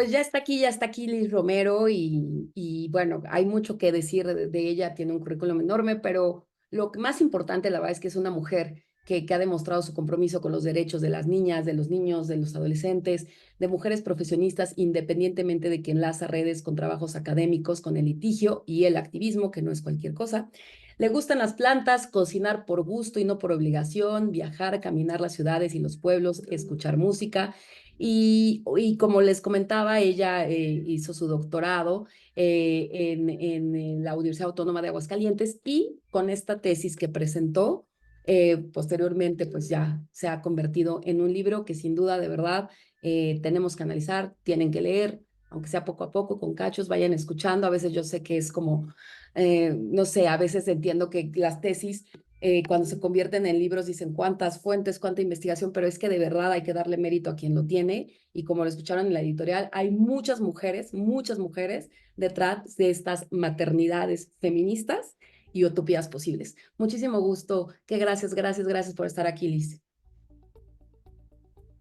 Pues ya está aquí Liz Romero y bueno, hay mucho que decir de ella, tiene un currículum enorme, pero lo que más importante, la verdad, es que es una mujer que ha demostrado su compromiso con los derechos de las niñas, de los niños, de los adolescentes, de mujeres profesionistas, independientemente de que enlaza redes con trabajos académicos, con el litigio y el activismo, que no es cualquier cosa. Le gustan las plantas, cocinar por gusto y no por obligación, viajar, caminar las ciudades y los pueblos, escuchar música. Y como les comentaba, ella hizo su doctorado en la Universidad Autónoma de Aguascalientes y con esta tesis que presentó, posteriormente pues ya se ha convertido en un libro que sin duda de verdad tenemos que analizar, tienen que leer, aunque sea poco a poco, con cachos, vayan escuchando. A veces yo sé que es como, no sé, a veces entiendo que las tesis cuando se convierten en libros dicen cuántas fuentes, cuánta investigación, pero es que de verdad hay que darle mérito a quien lo tiene y como lo escucharon en la editorial, hay muchas mujeres detrás de estas maternidades feministas y utopías posibles. Muchísimo gusto, que gracias por estar aquí, Liz.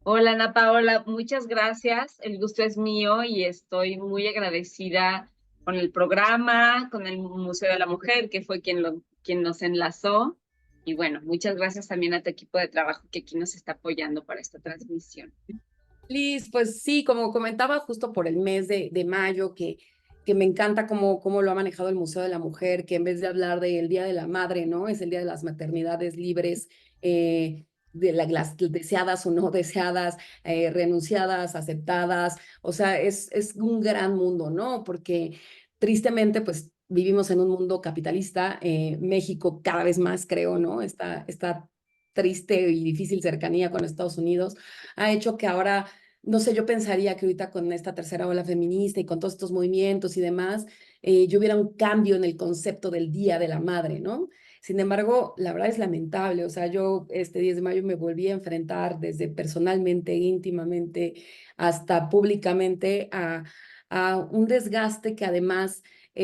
Hola Ana Paola, muchas gracias. El gusto es mío y estoy muy agradecida con el programa, con el Museo de la Mujer, que fue quien nos enlazó. Y bueno, muchas gracias también a tu equipo de trabajo que aquí nos está apoyando para esta transmisión. Liz, pues sí, como comentaba justo por el mes de mayo, que me encanta cómo lo ha manejado el Museo de la Mujer, que en vez de hablar del Día de la Madre, ¿no? Es el Día de las Maternidades Libres, las deseadas o no deseadas, renunciadas, aceptadas. O sea, es un gran mundo, ¿no? Porque tristemente, pues vivimos en un mundo capitalista, México cada vez más, creo, ¿no? Esta triste y difícil cercanía con Estados Unidos ha hecho que ahora no sé, yo pensaría que ahorita con esta tercera ola feminista y con todos estos movimientos y demás, yo hubiera un cambio en el concepto del Día de la Madre, ¿no? Sin embargo, la verdad es lamentable, o sea, yo este 10 de mayo me volví a enfrentar desde personalmente, íntimamente, hasta públicamente a un desgaste que además,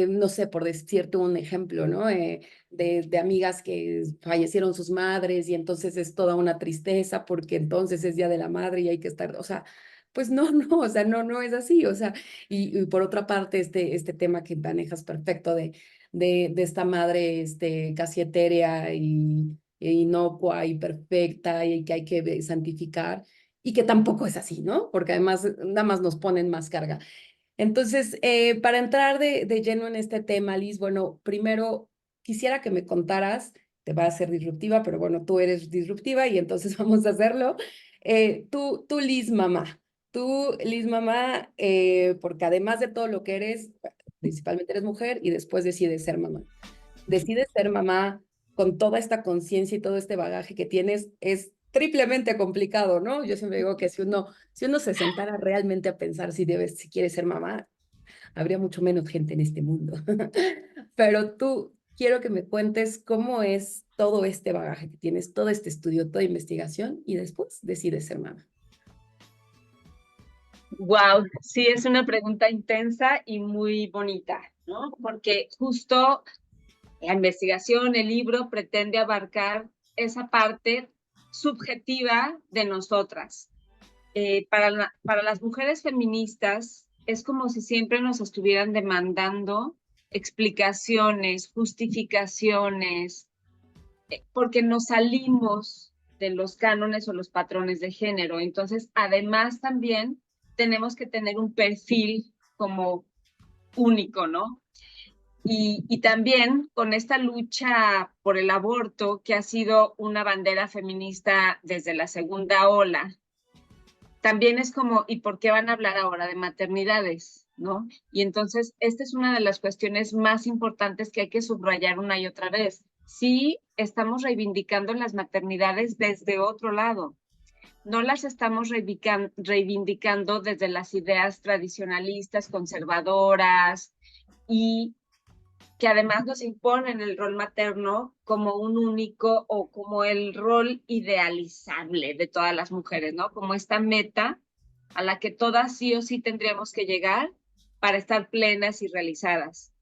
no sé, por decirte un ejemplo, ¿no? De amigas que fallecieron sus madres y entonces es toda una tristeza porque entonces es Día de la Madre y hay que estar, o sea, pues no, no, o sea, no es así, o sea, y por otra parte, este tema que manejas perfecto de esta madre casi etérea e inocua y perfecta y que hay que santificar y que tampoco es así, ¿no? Porque además nada más nos ponen más carga. Entonces, para entrar de lleno en este tema, Liz, bueno, primero quisiera que me contaras, te va a ser disruptiva, pero bueno, tú eres disruptiva y entonces vamos a hacerlo. Liz, mamá, porque además de todo lo que eres, principalmente eres mujer y después decides ser mamá. Decides ser mamá con toda esta conciencia y todo este bagaje que tienes, es triplemente complicado, ¿no? Yo siempre digo que si uno se sentara realmente a pensar si quiere ser mamá, habría mucho menos gente en este mundo. Pero tú, quiero que me cuentes cómo es todo este bagaje que tienes, todo este estudio, toda investigación y después decides ser mamá. Wow, sí, es una pregunta intensa y muy bonita, ¿no? Porque justo la investigación, el libro pretende abarcar esa parte subjetiva de nosotras. Para las mujeres feministas es como si siempre nos estuvieran demandando explicaciones, justificaciones, porque nos salimos de los cánones o los patrones de género. Entonces, además también tenemos que tener un perfil como único, ¿no? Y también con esta lucha por el aborto, que ha sido una bandera feminista desde la segunda ola, también es como, ¿y por qué van a hablar ahora de maternidades? ¿No? Y entonces, esta es una de las cuestiones más importantes que hay que subrayar una y otra vez. Sí, estamos reivindicando las maternidades desde otro lado. No las estamos reivindicando desde las ideas tradicionalistas, conservadoras y que además nos imponen el rol materno como un único o como el rol idealizable de todas las mujeres, ¿no? Como esta meta a la que todas sí o sí tendríamos que llegar para estar plenas y realizadas.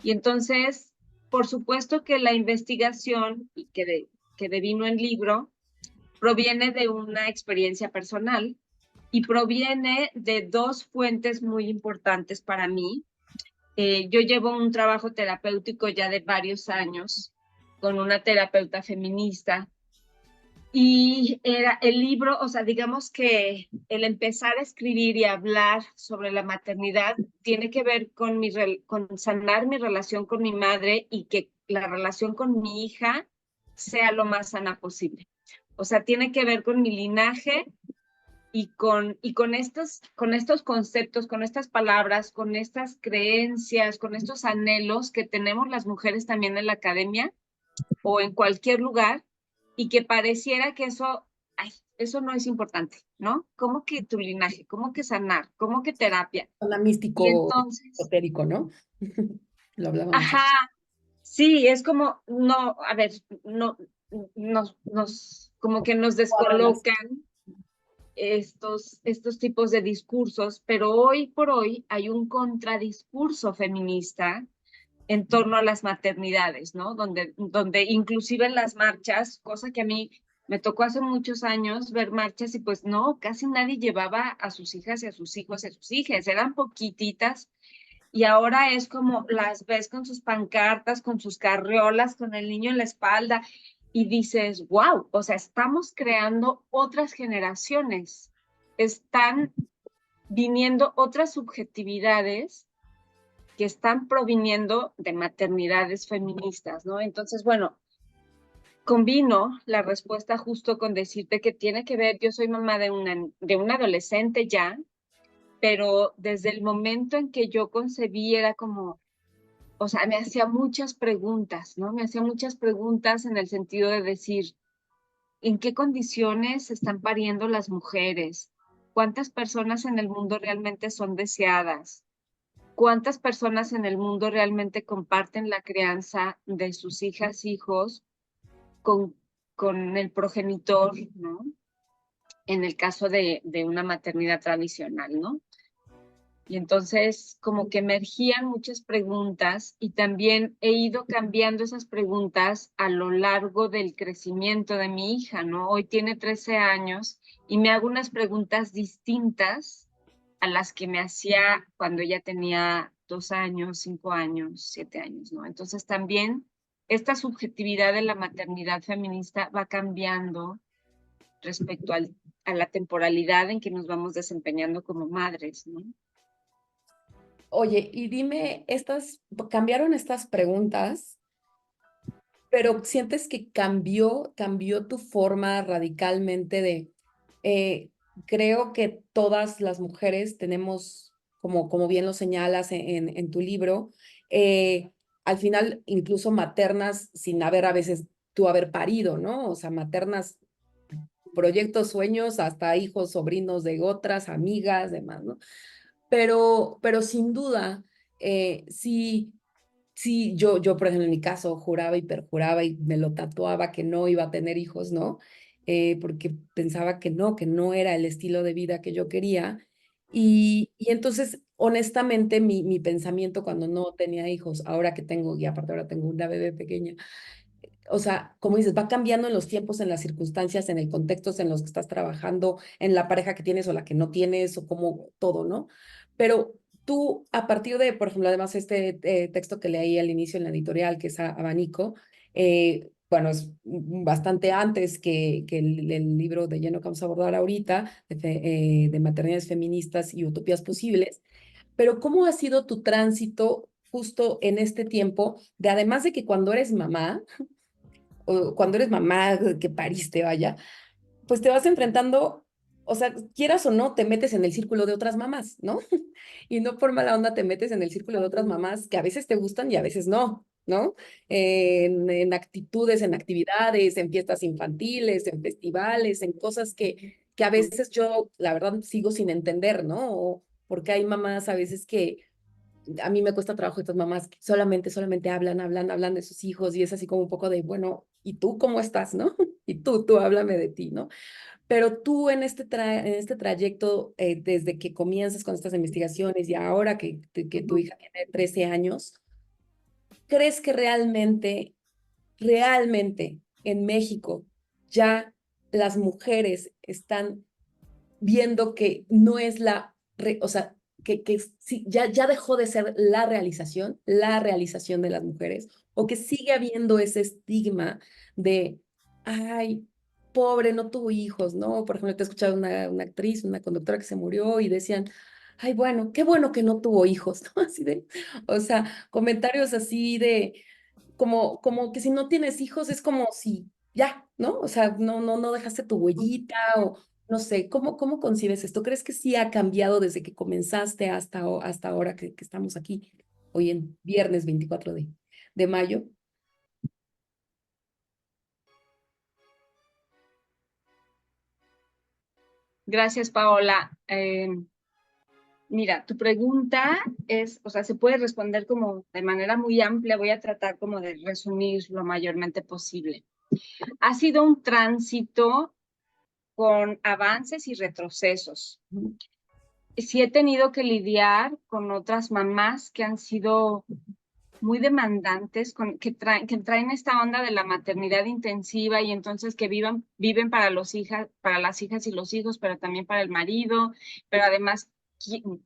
Y entonces, por supuesto que la investigación y que devino en libro proviene de una experiencia personal y proviene de dos fuentes muy importantes para mí. Yo llevo un trabajo terapéutico ya de varios años con una terapeuta feminista y era el libro, o sea, digamos que el empezar a escribir y hablar sobre la maternidad tiene que ver con, con sanar mi relación con mi madre y que la relación con mi hija sea lo más sana posible. O sea, tiene que ver con mi linaje con estos conceptos, con estas palabras, con estas creencias, con estos anhelos que tenemos las mujeres también en la academia o en cualquier lugar y que pareciera que eso, ay, eso no es importante, ¿no? ¿Cómo que tu linaje? ¿Cómo que sanar? ¿Cómo que terapia? Zona Y místico, entonces, esotérico, ¿no? Lo hablábamos. ajá, sí, es como, no, a ver, no, como que nos Cuadras. descolocan estos tipos de discursos, pero hoy por hoy hay un contradiscurso feminista en torno a las maternidades, ¿no? Donde inclusive en las marchas, cosa que a mí me tocó hace muchos años ver marchas y pues no, casi nadie llevaba a sus hijas y a sus hijos y a sus hijas, eran poquititas y ahora es como las ves con sus pancartas, con sus carriolas, con el niño en la espalda y dices, wow, o sea, estamos creando otras generaciones, están viniendo otras subjetividades que están proviniendo de maternidades feministas, ¿no? Entonces, bueno, combino la respuesta justo con decirte que tiene que ver, yo soy mamá de una adolescente ya, pero desde el momento en que yo concebí era como, o sea, me hacía muchas preguntas, ¿no? Me hacía muchas preguntas en el sentido de decir, ¿en qué condiciones están pariendo las mujeres? ¿Cuántas personas en el mundo realmente son deseadas? ¿Cuántas personas en el mundo realmente comparten la crianza de sus hijas, hijos con, con el progenitor, ¿no? En el caso de una maternidad tradicional, ¿no? Y entonces como que emergían muchas preguntas y también he ido cambiando esas preguntas a lo largo del crecimiento de mi hija, ¿no? Hoy tiene 13 años y me hago unas preguntas distintas a las que me hacía cuando ella tenía 2 años, 5 años, 7 años, ¿no? Entonces también esta subjetividad de la maternidad feminista va cambiando respecto a la temporalidad en que nos vamos desempeñando como madres, ¿no? Oye, y dime, cambiaron estas preguntas, pero ¿sientes que cambió tu forma radicalmente eh, creo que todas las mujeres tenemos, como bien lo señalas en tu libro, eh, al final incluso maternas sin haber a veces tú haber parido, ¿no? O sea, maternas, proyectos, sueños, hasta hijos, sobrinos de otras, amigas, demás, ¿no? Pero sin duda, sí, sí, yo, por ejemplo, en mi caso, juraba y perjuraba y me lo tatuaba que no iba a tener hijos, ¿no? Porque pensaba que no era el estilo de vida que yo quería. Y entonces, honestamente, mi pensamiento cuando no tenía hijos, ahora que tengo, y aparte ahora tengo una bebé pequeña, o sea, como dices, va cambiando en los tiempos, en las circunstancias, en el contexto en los que estás trabajando, en la pareja que tienes o la que no tienes, o como todo, ¿no? Pero tú, a partir de, por ejemplo, además este texto que leí al inicio en la editorial, que es Abanico, bueno, es bastante antes que el libro de lleno que vamos a abordar ahorita, de maternidades feministas y utopías posibles, pero ¿cómo ha sido tu tránsito justo en este tiempo de además de que cuando eres mamá, o cuando eres mamá que pariste, vaya, pues te vas enfrentando, o sea, quieras o no, te metes en el círculo de otras mamás, ¿no? Y no por mala onda te metes en el círculo de otras mamás que a veces te gustan y a veces no, ¿no? En actitudes, en actividades, en fiestas infantiles, en festivales, en cosas que a veces yo, la verdad, sigo sin entender, ¿no? O porque hay mamás a veces que a mí me cuesta trabajo estas mamás que solamente hablan de sus hijos y es así como un poco de, bueno, ¿y tú cómo estás, no? Y tú háblame de ti, ¿no? Pero tú en este trayecto, desde que comienzas con estas investigaciones y ahora que tu hija tiene 13 años, ¿crees que realmente en México ya las mujeres están viendo que no es o sea, que sí, ya dejó de ser la realización de las mujeres, o que sigue habiendo ese estigma de, ay, pobre, no tuvo hijos, ¿no? Por ejemplo, te he escuchado una actriz, una conductora que se murió y decían, ay, bueno, qué bueno que no tuvo hijos, ¿no? Así de, o sea, comentarios así de, como que si no tienes hijos es como si ya, ¿no? O sea, no dejaste tu huellita o no sé, ¿cómo concibes esto? ¿Crees que sí ha cambiado desde que comenzaste hasta ahora que estamos aquí, hoy en viernes 24 de mayo? Gracias, Paola. Mira, tu pregunta es, o sea, se puede responder como de manera muy amplia. Voy a tratar como de resumir lo mayormente posible. Ha sido un tránsito con avances y retrocesos. Ujú. Sí he tenido que lidiar con otras mamás que han sido muy demandantes, que traen esta onda de la maternidad intensiva y entonces que viven para las hijas y los hijos, pero también para el marido, pero además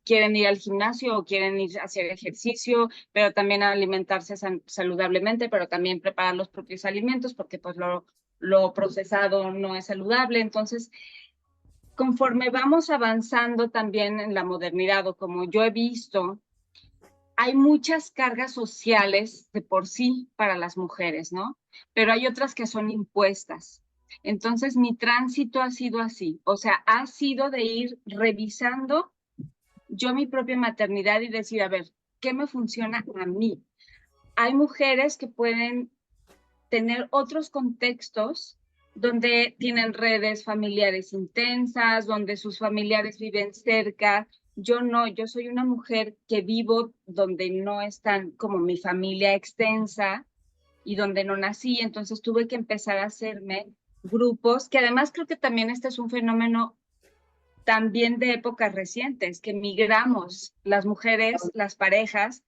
quieren ir al gimnasio o quieren ir a hacer ejercicio, pero también a alimentarse saludablemente, pero también preparar los propios alimentos porque pues lo procesado no es saludable. Entonces, conforme vamos avanzando también en la modernidad o como yo he visto, hay muchas cargas sociales de por sí para las mujeres, ¿no? Pero hay otras que son impuestas. Entonces, mi tránsito ha sido así, o sea, ha sido de ir revisando yo mi propia maternidad y decir, a ver, ¿qué me funciona a mí? Hay mujeres que pueden tener otros contextos donde tienen redes familiares intensas, donde sus familiares viven cerca. Yo no, yo soy una mujer que vivo donde no están como mi familia extensa y donde no nací, entonces tuve que empezar a hacerme grupos, que además creo que también este es un fenómeno también de épocas recientes, que migramos las mujeres, las parejas,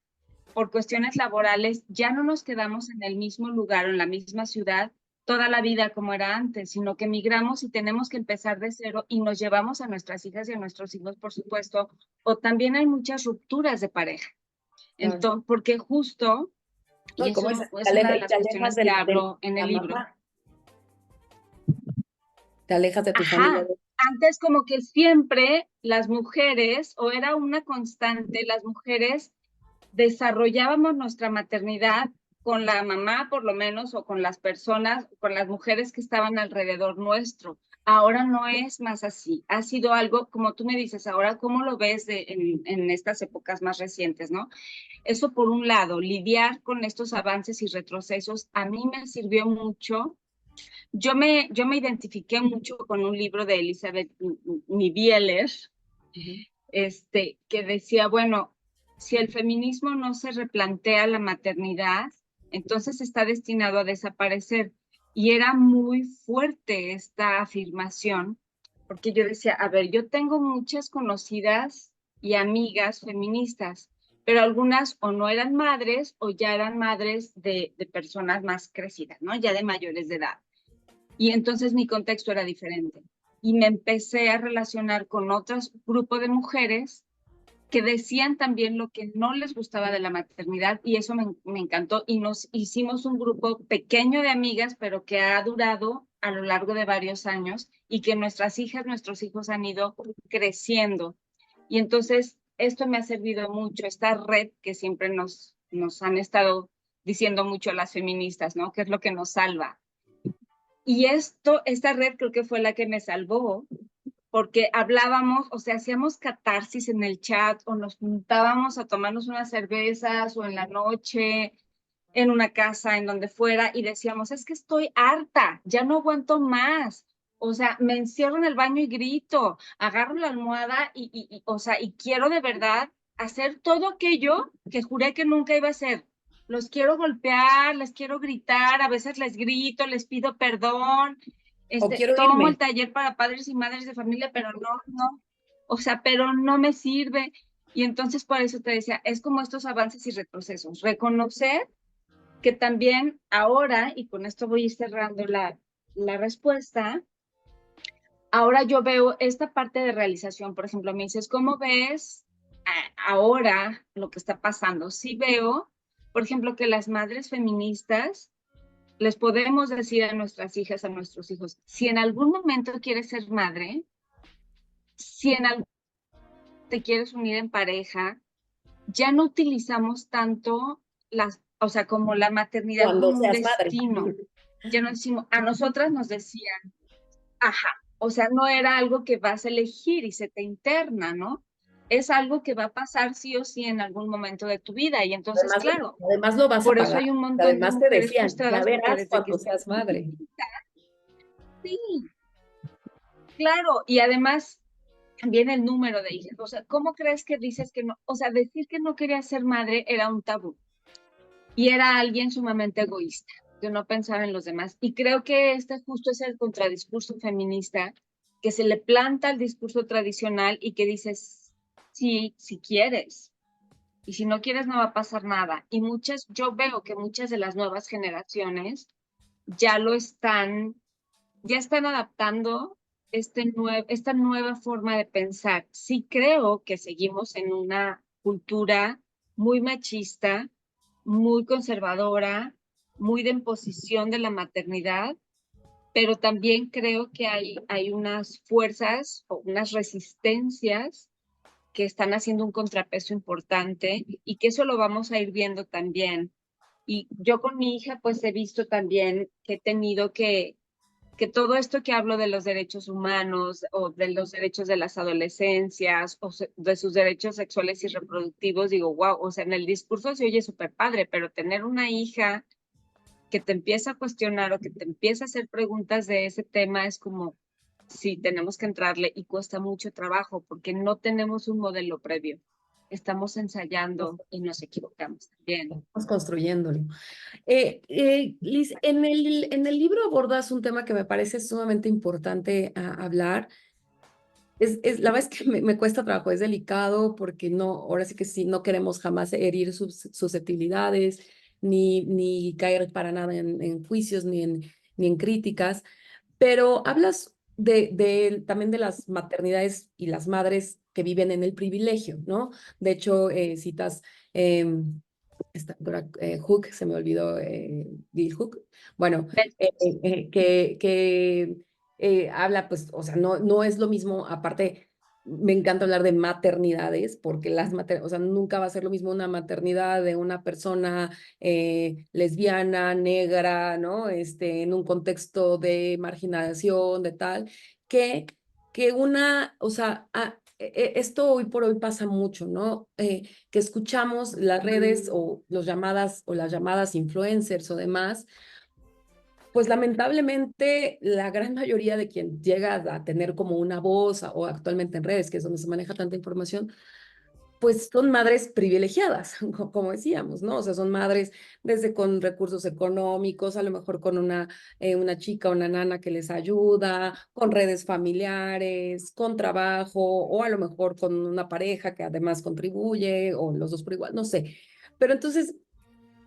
por cuestiones laborales, ya no nos quedamos en el mismo lugar o en la misma ciudad toda la vida como era antes, sino que migramos y tenemos que empezar de cero y nos llevamos a nuestras hijas y a nuestros hijos, por supuesto, o también hay muchas rupturas de pareja. Claro. Entonces, porque justo, No, y y como es, eso es una de las te alejas cuestiones que de hablo en la el libro. mamá, te alejas de tu familia. Ajá, antes como que siempre las mujeres, o era una constante, las mujeres desarrollábamos nuestra maternidad con la mamá, por lo menos, o con las personas, con las mujeres que estaban alrededor nuestro. Ahora no es más así. Ha sido algo, como tú me dices, ahora, ¿cómo lo ves en estas épocas más recientes, no? Eso por un lado, lidiar con estos avances y retrocesos, a mí me sirvió mucho. Yo me identifiqué mucho con un libro de Elizabeth Bieler, Ujú. que decía, bueno, si el feminismo no se replantea la maternidad, entonces está destinado a desaparecer. Y era muy fuerte esta afirmación, porque yo decía, a ver, yo tengo muchas conocidas y amigas feministas, pero algunas o no eran madres o ya eran madres de personas más crecidas, ¿no? Ya de mayores de edad. Y entonces mi contexto era diferente. Y me empecé a relacionar con otros grupos de mujeres que decían también lo que no les gustaba de la maternidad y eso me encantó y nos hicimos un grupo pequeño de amigas, pero que ha durado a lo largo de varios años y que nuestras hijas, nuestros hijos han ido creciendo. Y entonces esto me ha servido mucho, esta red que siempre nos han estado diciendo mucho las feministas, ¿no? Que es lo que nos salva. Y esta red creo que fue la que me salvó, porque hablábamos, o sea, hacíamos catarsis en el chat, o nos juntábamos a tomarnos unas cervezas, o en la noche, en una casa, en donde fuera, y decíamos, es que estoy harta, ya no aguanto más. O sea, me encierro en el baño y grito, agarro la almohada o sea, y quiero de verdad hacer todo aquello que juré que nunca iba a hacer. Los quiero golpear, les quiero gritar, a veces les grito, les pido perdón, O quiero tomo el irme. taller para padres y madres de familia, pero no, o sea, pero no me sirve. Y entonces por eso te decía, es como estos avances y retrocesos, reconocer que también ahora, y con esto voy a ir cerrando la respuesta, ahora yo veo esta parte de realización, por ejemplo, me dices, ¿cómo ves ahora lo que está pasando? Sí veo, por ejemplo, que las madres feministas les podemos decir a nuestras hijas, a nuestros hijos, si en algún momento quieres ser madre, si en algún momento te quieres unir en pareja, ya no utilizamos tanto o sea, como la maternidad Cuando como un seas madre. destino. Ya no decimos, a nosotras nos decían, ajá, o sea, no era algo que vas a elegir y se te interna, ¿no? Es algo que va a pasar sí o sí en algún momento de tu vida. Y entonces, Además, claro, además lo vas a por eso pagar. hay un montón de Además te mujeres decían, ya frustradas porque verás desde que cuando están seas madre. chiquitas, sí, claro, y además también el número de hijas. O sea, ¿cómo crees que dices que no? O sea, decir que no quería ser madre era un tabú y era alguien sumamente egoísta, que no pensaba en los demás. Y creo que este justo es el contradiscurso feminista que se le planta al discurso tradicional y que dices, sí, si quieres. Y si no quieres, no va a pasar nada. Y yo veo que muchas de las nuevas generaciones ya ya están adaptando esta nueva forma de pensar. Sí creo que seguimos en una cultura muy machista, muy conservadora, muy de imposición de la maternidad, pero también creo que hay unas fuerzas o unas resistencias que están haciendo un contrapeso importante y que eso lo vamos a ir viendo también. Y yo con mi hija pues he visto también que he tenido que todo esto que hablo de los derechos humanos o de los derechos de las adolescencias o de sus derechos sexuales y reproductivos, digo, wow, o sea, en el discurso se oye súper padre, pero tener una hija que te empieza a cuestionar o que te empieza a hacer preguntas de ese tema es como, sí, tenemos que entrarle y cuesta mucho trabajo porque no tenemos un modelo previo. Estamos ensayando y nos equivocamos también. Estamos construyéndolo. Liz, en el libro abordas un tema que me parece sumamente importante hablar. La verdad es que me cuesta trabajo, es delicado porque no, ahora sí que sí, no queremos jamás herir sus susceptibilidades, ni caer para nada en juicios, ni en críticas, pero hablas también de las maternidades y las madres que viven en el privilegio, ¿no? De hecho, citas esta autora, Hook, se me olvidó, Bill Hook, bueno, que habla, pues, o sea, no es lo mismo, aparte, me encanta hablar de maternidades, porque o sea, nunca va a ser lo mismo una maternidad de una persona lesbiana, negra, ¿no? En un contexto de marginación, de tal, que, que o sea, esto hoy por hoy pasa mucho, ¿no? Que escuchamos las redes o las llamadas influencers o demás, pues lamentablemente la gran mayoría de quien llega a tener como una voz o actualmente en redes, que es donde se maneja tanta información, pues son madres privilegiadas, como decíamos, ¿no? O sea, son madres desde con recursos económicos, a lo mejor con una chica, una nana que les ayuda, con redes familiares, con trabajo, o a lo mejor con una pareja que además contribuye, o los dos por igual, no sé. Pero entonces,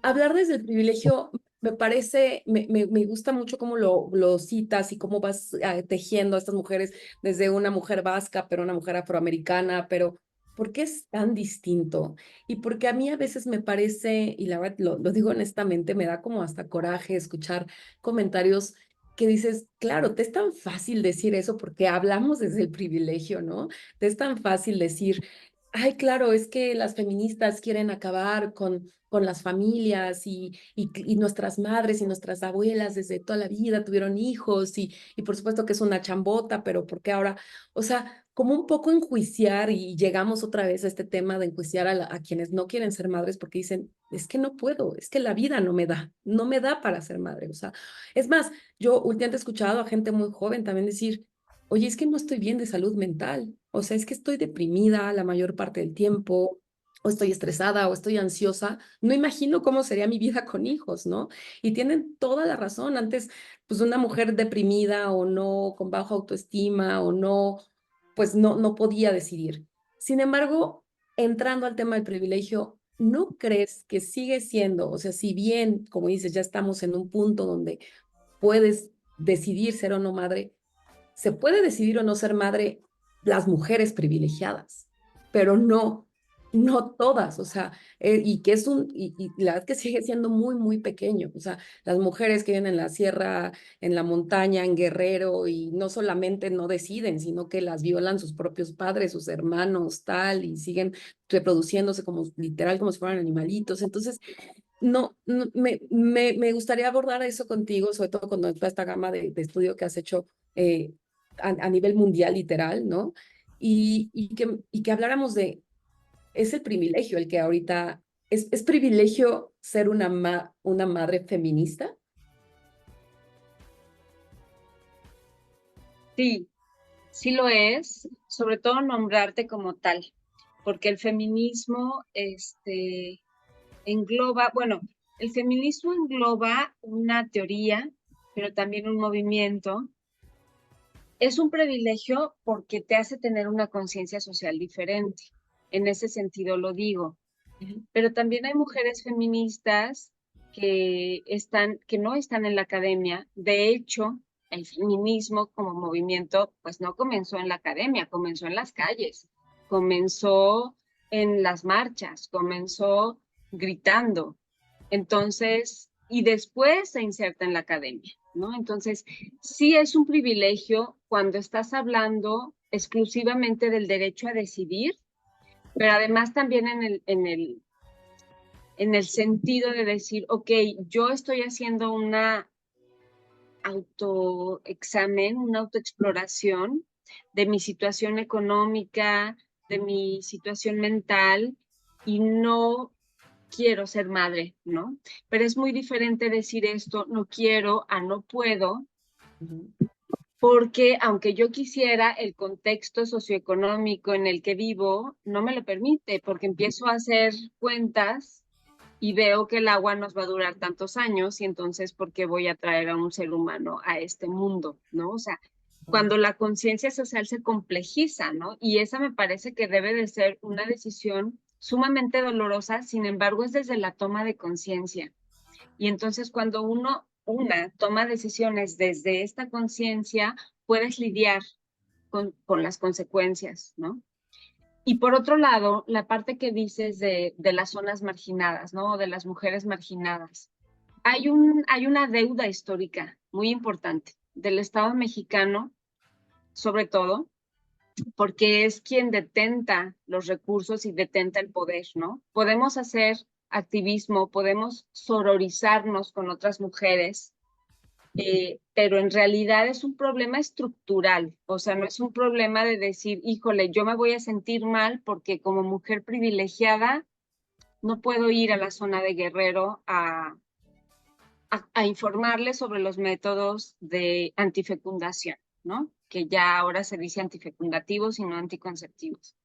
hablar desde el privilegio me parece, me gusta mucho cómo lo citas y cómo vas tejiendo a estas mujeres desde una mujer vasca, pero una mujer afroamericana, pero ¿por qué es tan distinto? Y porque a mí a veces me parece, y la verdad lo digo honestamente, me da como hasta coraje escuchar comentarios que dices, claro, te es tan fácil decir eso porque hablamos desde el privilegio, ¿no? Te es tan fácil decir, ay, claro, es que las feministas quieren acabar con las familias y nuestras madres y nuestras abuelas desde toda la vida tuvieron hijos y por supuesto que es una chambota, pero ¿por qué ahora? O sea, como un poco enjuiciar y llegamos otra vez a este tema de enjuiciar a quienes no quieren ser madres porque dicen, es que no puedo, es que la vida no me da para ser madre. O sea, es más, yo últimamente he escuchado a gente muy joven también decir, oye, es que no estoy bien de salud mental, o sea, es que estoy deprimida la mayor parte del tiempo, o estoy estresada, o estoy ansiosa, no imagino cómo sería mi vida con hijos, ¿no? Y tienen toda la razón. Antes, pues una mujer deprimida o no, con baja autoestima o no, pues no podía decidir. Sin embargo, entrando al tema del privilegio, ¿no crees que sigue siendo, o sea, si bien, como dices, ya estamos en un punto donde puedes decidir ser o no madre, se puede decidir o no ser madre las mujeres privilegiadas, pero no todas, o sea, y que es y la verdad que sigue siendo muy, muy pequeño, o sea, las mujeres que viven en la sierra, en la montaña, en Guerrero, y no solamente no deciden, sino que las violan sus propios padres, sus hermanos, tal, y siguen reproduciéndose como literal, como si fueran animalitos. Entonces, me gustaría abordar eso contigo, sobre todo cuando toda esta gama de estudio que has hecho a nivel mundial, literal, ¿no? Y que habláramos de, es el privilegio el que ahorita, es privilegio ser una madre feminista. Sí, sí lo es, sobre todo nombrarte como tal, porque el feminismo, engloba, bueno, el feminismo engloba una teoría, pero también un movimiento. Es un privilegio porque te hace tener una conciencia social diferente. En ese sentido lo digo. Pero también hay mujeres feministas que no están en la academia. De hecho, el feminismo como movimiento, pues no comenzó en la academia, comenzó en las calles, comenzó en las marchas, comenzó gritando. Entonces, y después se inserta en la academia, ¿no? Entonces, sí es un privilegio cuando estás hablando exclusivamente del derecho a decidir, pero además también en el sentido de decir, ok, yo estoy haciendo una autoexamen, una autoexploración de mi situación económica, de mi situación mental y no quiero ser madre, ¿no? Pero es muy diferente decir esto, no quiero a no puedo, porque aunque yo quisiera, el contexto socioeconómico en el que vivo no me lo permite, porque empiezo a hacer cuentas y veo que el agua nos va a durar tantos años y entonces, ¿por qué voy a traer a un ser humano a este mundo? ¿No? O sea, cuando la conciencia social se complejiza, ¿no? Y esa me parece que debe de ser una decisión sumamente dolorosa, sin embargo, es desde la toma de conciencia. Y entonces cuando una toma decisiones desde esta conciencia, puedes lidiar con las consecuencias, ¿no? Y por otro lado, la parte que dices de las zonas marginadas, ¿no? De las mujeres marginadas. Hay una deuda histórica muy importante del Estado mexicano, sobre todo, porque es quien detenta los recursos y detenta el poder, ¿no? Podemos hacer activismo, podemos sororizarnos con otras mujeres, pero en realidad es un problema estructural, o sea, no es un problema de decir, híjole, yo me voy a sentir mal porque como mujer privilegiada no puedo ir a la zona de Guerrero a informarles sobre los métodos de antifecundación, ¿no? Que ya ahora se dice antifecundativos y no anticonceptivos.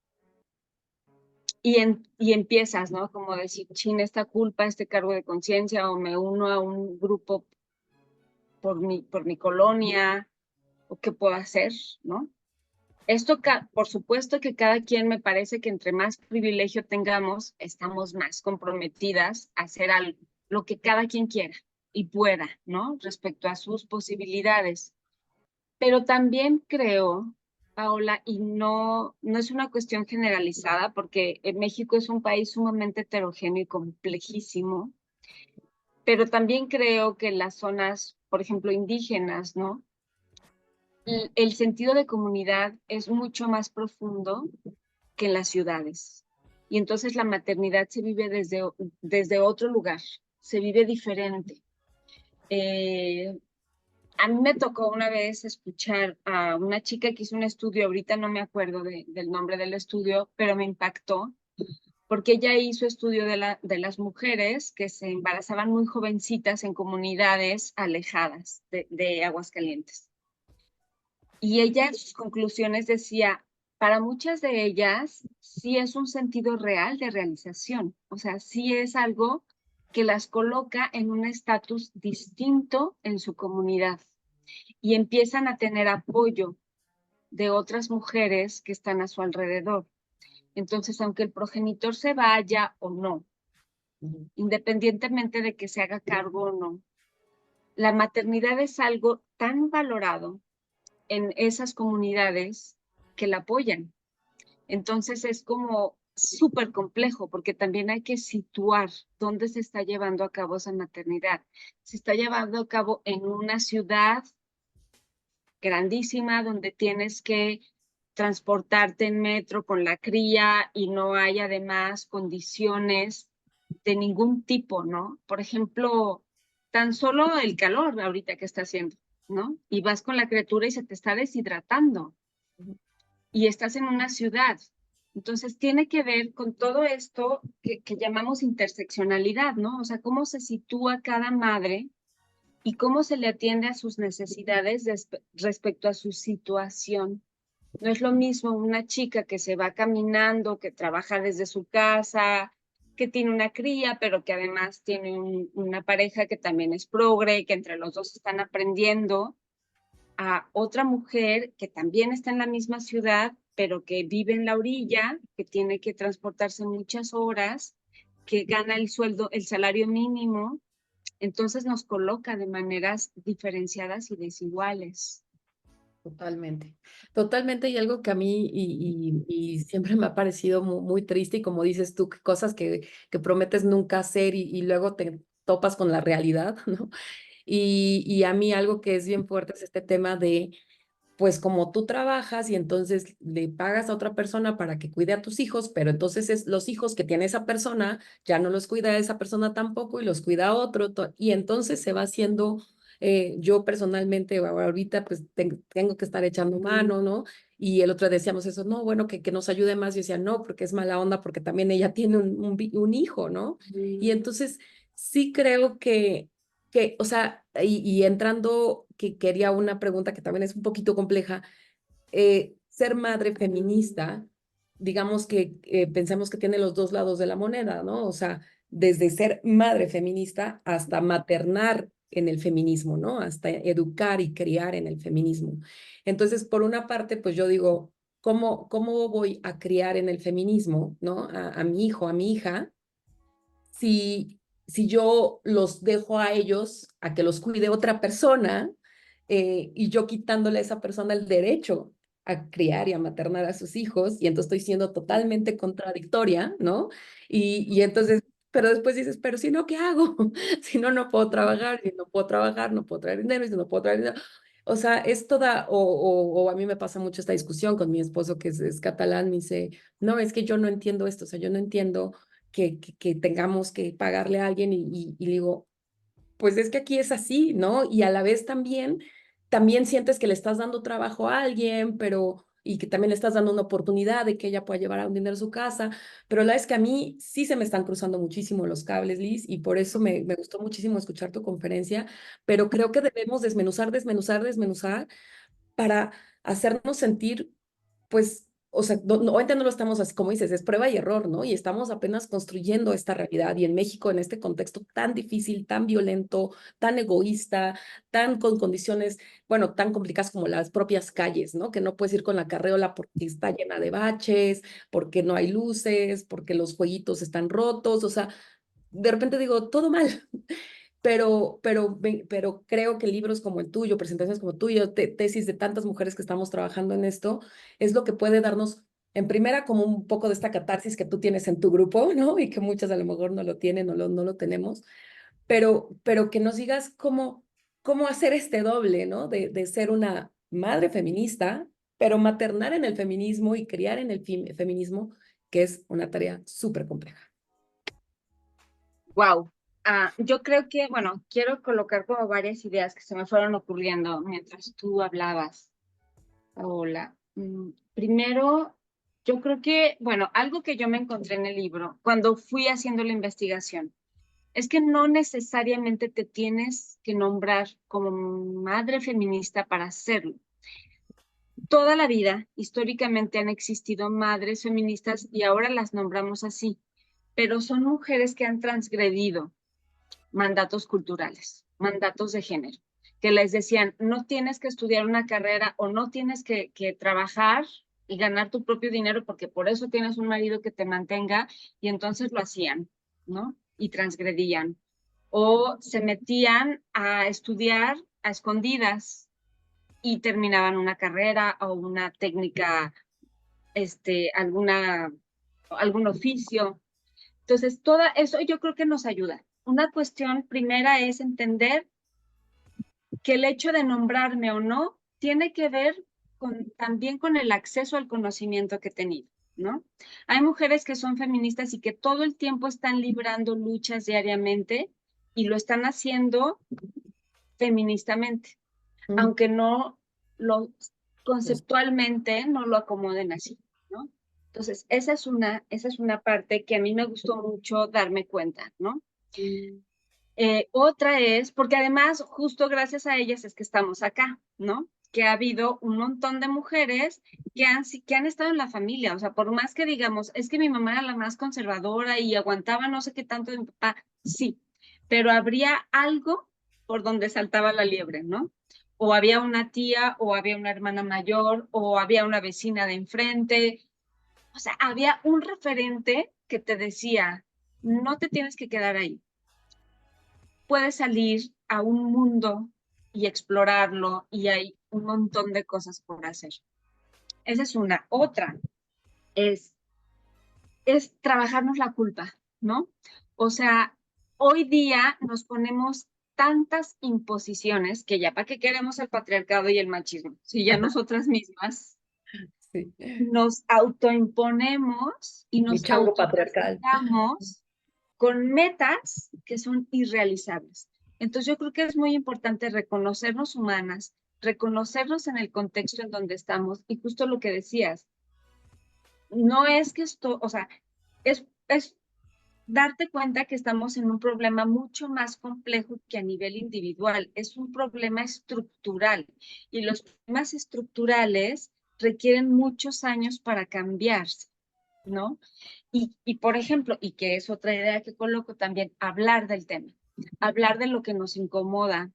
Y empiezas, ¿no? Como decir, chin, esta culpa, este cargo de conciencia, o me uno a un grupo por mi colonia, o qué puedo hacer, ¿no? Esto, por supuesto que cada quien me parece que entre más privilegio tengamos, estamos más comprometidas a hacer algo, lo que cada quien quiera y pueda, ¿no? Respecto a sus posibilidades. Pero también creo, Paola, y no es una cuestión generalizada, porque México es un país sumamente heterogéneo y complejísimo, pero también creo que las zonas, por ejemplo, indígenas, ¿no? El sentido de comunidad es mucho más profundo que en las ciudades. Y entonces la maternidad se vive desde otro lugar, se vive diferente. Eh, a mí me tocó una vez escuchar a una chica que hizo un estudio, ahorita no me acuerdo del nombre del estudio, pero me impactó, porque ella hizo estudio de las mujeres que se embarazaban muy jovencitas en comunidades alejadas de Aguascalientes. Y ella en sus conclusiones decía, para muchas de ellas sí es un sentido real de realización, o sea, sí es algo que las coloca en un estatus distinto en su comunidad y empiezan a tener apoyo de otras mujeres que están a su alrededor. Entonces, aunque el progenitor se vaya o no, independientemente de que se haga cargo o no, la maternidad es algo tan valorado en esas comunidades que la apoyan. Entonces es como súper complejo porque también hay que situar dónde se está llevando a cabo esa maternidad. Se está llevando a cabo en una ciudad grandísima donde tienes que transportarte en metro con la cría y no hay además condiciones de ningún tipo, ¿no? Por ejemplo, tan solo el calor ahorita que está haciendo, ¿no? Y vas con la criatura y se te está deshidratando y estás en una ciudad. Entonces tiene que ver con todo esto que llamamos interseccionalidad, ¿no? O sea, cómo se sitúa cada madre y cómo se le atiende a sus necesidades respecto a su situación. No es lo mismo una chica que se va caminando, que trabaja desde su casa, que tiene una cría, pero que además tiene una pareja que también es progre, que entre los dos están aprendiendo, a otra mujer que también está en la misma ciudad, pero que vive en la orilla, que tiene que transportarse muchas horas, que gana el sueldo, el salario mínimo, entonces nos coloca de maneras diferenciadas y desiguales. Totalmente, totalmente, y algo que a mí y siempre me ha parecido muy, triste, y como dices tú, que cosas que prometes nunca hacer y luego te topas con la realidad, ¿no? Y a mí algo que es bien fuerte es este tema de, pues como tú trabajas y entonces le pagas a otra persona para que cuide a tus hijos, pero entonces los hijos que tiene esa persona ya no los cuida esa persona tampoco y los cuida otro, y entonces se va haciendo, yo personalmente ahorita pues tengo que estar echando mano, ¿no? Y el otro decíamos eso, no, bueno, que nos ayude más. Yo decía, no, porque es mala onda, porque también ella tiene un hijo, ¿no? Y entonces sí creo o sea, y entrando, que quería una pregunta que también es un poquito compleja, ser madre feminista, digamos que pensemos que tiene los dos lados de la moneda, ¿no? O sea, desde ser madre feminista hasta maternar en el feminismo, ¿no? Hasta educar y criar en el feminismo. Entonces, por una parte, pues yo digo, ¿cómo voy a criar en el feminismo, ¿no? A mi hijo, a mi hija, si yo los dejo a ellos a que los cuide otra persona, y yo quitándole a esa persona el derecho a criar y a maternar a sus hijos, y entonces estoy siendo totalmente contradictoria, ¿no? Y entonces, pero después dices, pero si no, ¿qué hago? Si no, no puedo trabajar, si no puedo trabajar, no puedo traer dinero, y si no puedo traer dinero. O sea, es toda, o a mí me pasa mucho esta discusión con mi esposo que es catalán, me dice, no, es que yo no entiendo esto, o sea, yo no entiendo que tengamos que pagarle a alguien, y digo, pues es que aquí es así, ¿no? Y a la vez también sientes que le estás dando trabajo a alguien, pero y que también le estás dando una oportunidad de que ella pueda llevar un dinero a su casa, pero la es que a mí sí se me están cruzando muchísimo los cables, Liz, y por eso me gustó muchísimo escuchar tu conferencia, pero creo que debemos desmenuzar para hacernos sentir, pues, o sea, ahorita no lo estamos así, como dices, es prueba y error, ¿no? Y estamos apenas construyendo esta realidad. Y en México, en este contexto tan difícil, tan violento, tan egoísta, tan con condiciones, bueno, tan complicadas como las propias calles, ¿no? Que no puedes ir con la carreola porque está llena de baches, porque no hay luces, porque los jueguitos están rotos, o sea, de repente digo, todo mal. Pero creo que libros como el tuyo, presentaciones como tuyo, tesis de tantas mujeres que estamos trabajando en esto, es lo que puede darnos, en primera, como un poco de esta catarsis que tú tienes en tu grupo, ¿no? Y que muchas a lo mejor no lo tienen, no lo tenemos, pero que nos digas cómo hacer este doble, ¿no? De ser una madre feminista, pero maternar en el feminismo y criar en el feminismo, que es una tarea súper compleja. Wow. Yo creo que, bueno, quiero colocar como varias ideas que se me fueron ocurriendo mientras tú hablabas, Paola. Primero, yo creo que, bueno, algo que yo me encontré en el libro cuando fui haciendo la investigación es que no necesariamente te tienes que nombrar como madre feminista para hacerlo. Toda la vida, históricamente, han existido madres feministas y ahora las nombramos así, pero son mujeres que han transgredido mandatos culturales, mandatos de género, que les decían, no tienes que estudiar una carrera o no tienes que trabajar y ganar tu propio dinero porque por eso tienes un marido que te mantenga, y entonces lo hacían, ¿no? Y transgredían. O se metían a estudiar a escondidas y terminaban una carrera o una técnica, algún oficio. Entonces, todo eso yo creo que nos ayuda. Una cuestión primera es entender que el hecho de nombrarme o no tiene que ver también con el acceso al conocimiento que he tenido, ¿no? Hay mujeres que son feministas y que todo el tiempo están librando luchas diariamente y lo están haciendo feministamente, Mm. aunque no lo conceptualmente no lo acomoden así, ¿no? Entonces, esa es una parte que a mí me gustó mucho darme cuenta, ¿no? Mm. Otra es, porque además, justo gracias a ellas es que estamos acá, ¿no? Que ha habido un montón de mujeres que han estado en la familia, o sea, por más que digamos, es que mi mamá era la más conservadora y aguantaba no sé qué tanto de mi papá, sí, pero habría algo por donde saltaba la liebre, ¿no? O había una tía, o había una hermana mayor, o había una vecina de enfrente, o sea, había un referente que te decía, no te tienes que quedar ahí, puedes salir a un mundo y explorarlo y hay un montón de cosas por hacer. Esa es una. Otra es, es trabajarnos la culpa, ¿no? O sea, hoy día nos ponemos tantas imposiciones que ya para qué queremos el patriarcado y el machismo, si ya nosotras mismas Sí. nos autoimponemos y Mi nos chango patriarcal. autocastigamos con metas que son irrealizables. Entonces yo creo que es muy importante reconocernos humanas, reconocernos en el contexto en donde estamos y justo lo que decías, no es que esto, o sea, es darte cuenta que estamos en un problema mucho más complejo que a nivel individual, es un problema estructural y los problemas estructurales requieren muchos años para cambiarse, ¿no? Por ejemplo, y que es otra idea que coloco también, hablar del tema, hablar de lo que nos incomoda,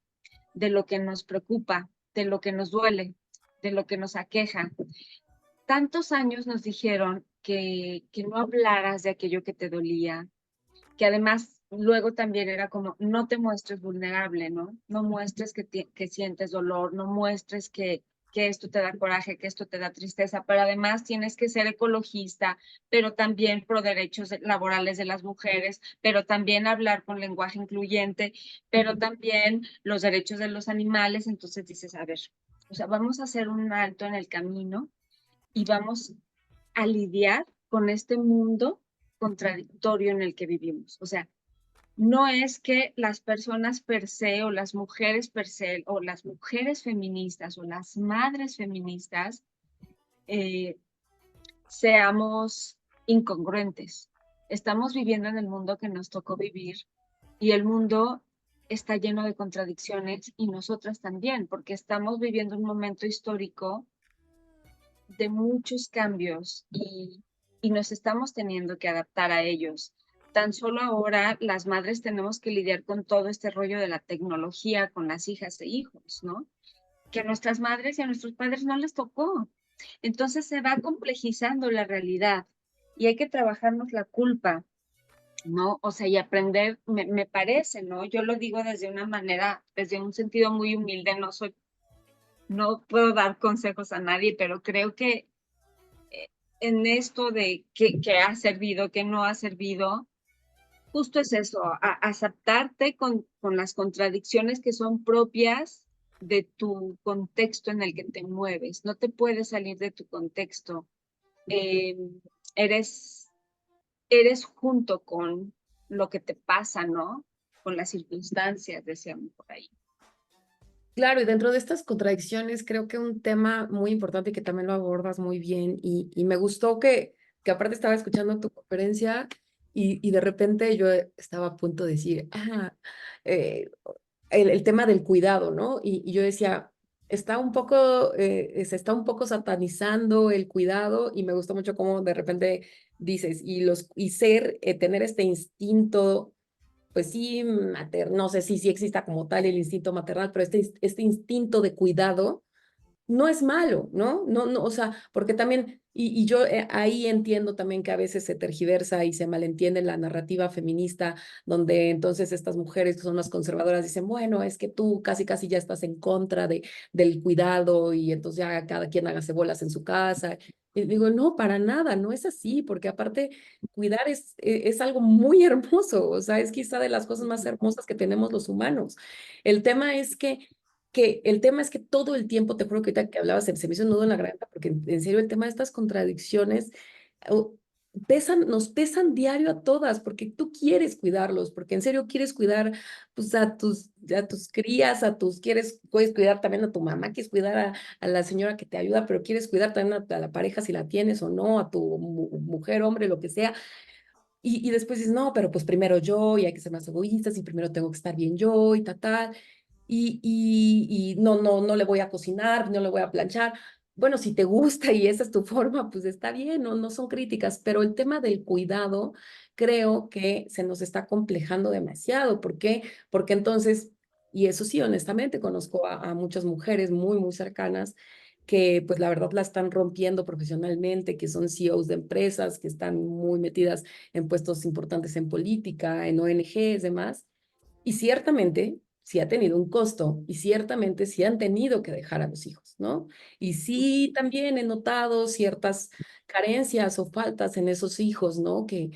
de lo que nos preocupa, de lo que nos duele, de lo que nos aqueja. Tantos años nos dijeron que no hablaras de aquello que te dolía, que además luego también era como, no te muestres vulnerable, ¿no? No muestres que sientes dolor, no muestres que esto te da coraje, que esto te da tristeza, pero además tienes que ser ecologista, pero también pro derechos laborales de las mujeres, pero también hablar con lenguaje incluyente, pero también los derechos de los animales. Entonces dices, a ver, o sea, vamos a hacer un alto en el camino y vamos a lidiar con este mundo contradictorio en el que vivimos. O sea, no es que las personas per se o las mujeres per se o las mujeres feministas o las madres feministas eh, seamos incongruentes. Estamos viviendo en el mundo que nos tocó vivir y el mundo está lleno de contradicciones y nosotras también, porque estamos viviendo un momento histórico de muchos cambios y nos estamos teniendo que adaptar a ellos. Tan solo ahora las madres tenemos que lidiar con todo este rollo de la tecnología con las hijas e hijos, ¿no? Que a nuestras madres y a nuestros padres no les tocó. Entonces se va complejizando la realidad y hay que trabajarnos la culpa, ¿no? O sea, y aprender, me parece, ¿no? Yo lo digo desde una manera, desde un sentido muy humilde, no puedo dar consejos a nadie, pero creo que en esto de qué ha servido, qué no ha servido, justo es eso, aceptarte con las contradicciones que son propias de tu contexto en el que te mueves. No te puedes salir de tu contexto. Eh, eres, eres junto con lo que te pasa, ¿no? Con las circunstancias, decíamos por ahí. Claro, y dentro de estas contradicciones, creo que un tema muy importante y que también lo abordas muy bien, y me gustó que aparte estaba escuchando tu conferencia y de repente yo estaba a punto de decir, eh, el tema del cuidado, ¿no? Y yo decía, está un poco, se está un poco satanizando el cuidado y me gustó mucho cómo de repente dices, y tener este instinto pues sí, no sé si exista como tal el instinto maternal, pero este instinto de cuidado no es malo, ¿no? No, no, o sea, porque también, y yo ahí entiendo también que a veces se tergiversa y se malentiende la narrativa feminista, donde entonces estas mujeres que son más conservadoras dicen, bueno, es que tú casi casi ya estás en contra del cuidado y entonces ya cada quien hágase bolas en su casa. Y digo, no, para nada, no es así, porque aparte cuidar es algo muy hermoso, o sea, es quizá de las cosas más hermosas que tenemos los humanos. El tema es que todo el tiempo, te juro que ahorita que hablabas, se me hizo un nudo en la garganta, porque en serio el tema de estas contradicciones nos pesan diario a todas, porque tú quieres cuidarlos, porque en serio quieres cuidar pues, a tus crías, puedes cuidar también a tu mamá, quieres cuidar a la señora que te ayuda, pero quieres cuidar también a la pareja si la tienes o no, a tu mujer, hombre, lo que sea. Y después dices, no, pero pues primero yo, y hay que ser más egoístas, y primero tengo que estar bien yo, y tal. Y no, no, no le voy a cocinar, no le voy a planchar. Bueno, si te gusta y esa es tu forma, pues está bien, no, no son críticas, pero el tema del cuidado creo que se nos está complejando demasiado. ¿Por qué? Porque entonces, y eso sí, honestamente, conozco a muchas mujeres muy, muy cercanas que pues la verdad la están rompiendo profesionalmente, que son CEOs de empresas, que están muy metidas en puestos importantes en política, en ONGs, demás. Y ciertamente sí ha tenido un costo y ciertamente sí han tenido que dejar a los hijos, ¿no? Y sí también he notado ciertas carencias o faltas en esos hijos, ¿no? Que,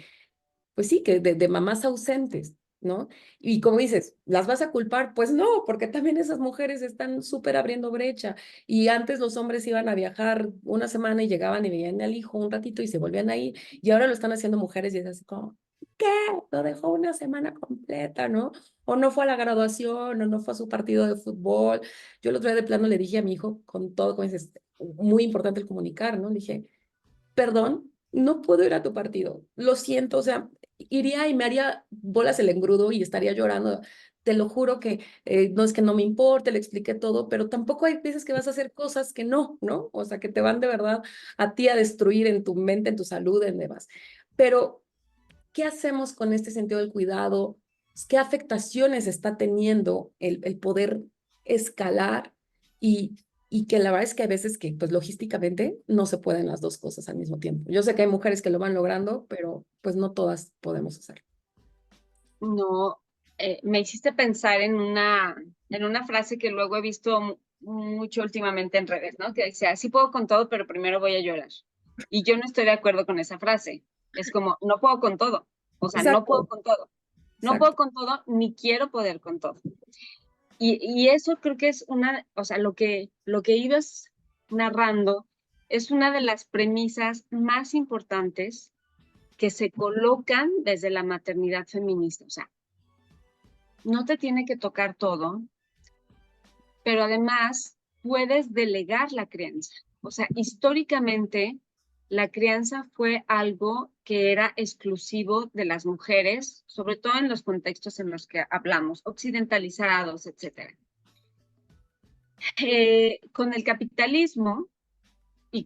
pues sí, que de mamás ausentes, ¿no? Y como dices, ¿las vas a culpar? Pues no, porque también esas mujeres están súper abriendo brecha. Y antes los hombres iban a viajar una semana y llegaban y veían al hijo un ratito y se volvían a ir. Y ahora lo están haciendo mujeres y es así como, ¿qué? Lo dejó una semana completa, ¿no? O no fue a la graduación, o no fue a su partido de fútbol. Yo el otro día de plano le dije a mi hijo, con todo, como dices, muy importante el comunicar, ¿no? Le dije, perdón, no puedo ir a tu partido, lo siento, o sea, iría y me haría bolas el engrudo y estaría llorando. Te lo juro que no es que no me importe, le expliqué todo, pero tampoco hay veces que vas a hacer cosas que no, ¿no? O sea, que te van de verdad a ti a destruir en tu mente, en tu salud, en demás. Pero ¿qué hacemos con este sentido del cuidado? ¿Qué afectaciones está teniendo el poder escalar y, y que la verdad es que hay veces que pues logísticamente no se pueden las dos cosas al mismo tiempo? Yo sé que hay mujeres que lo van logrando, pero pues no todas podemos hacerlo. No, me hiciste pensar en una frase que luego he visto mucho últimamente en redes, ¿no? Que dice, así puedo con todo, pero primero voy a llorar. Y yo no estoy de acuerdo con esa frase. Es como, no puedo con todo. O sea, no puedo Exacto, con todo. No puedo exacto. con todo, ni quiero poder con todo. Y eso creo que es o sea, lo que ibas narrando es una de las premisas más importantes que se colocan desde la maternidad feminista. O sea, no te tiene que tocar todo, pero además puedes delegar la crianza. O sea, históricamente la crianza fue algo que era exclusivo de las mujeres, sobre todo en los contextos en los que hablamos, occidentalizados, etcétera. Con el capitalismo y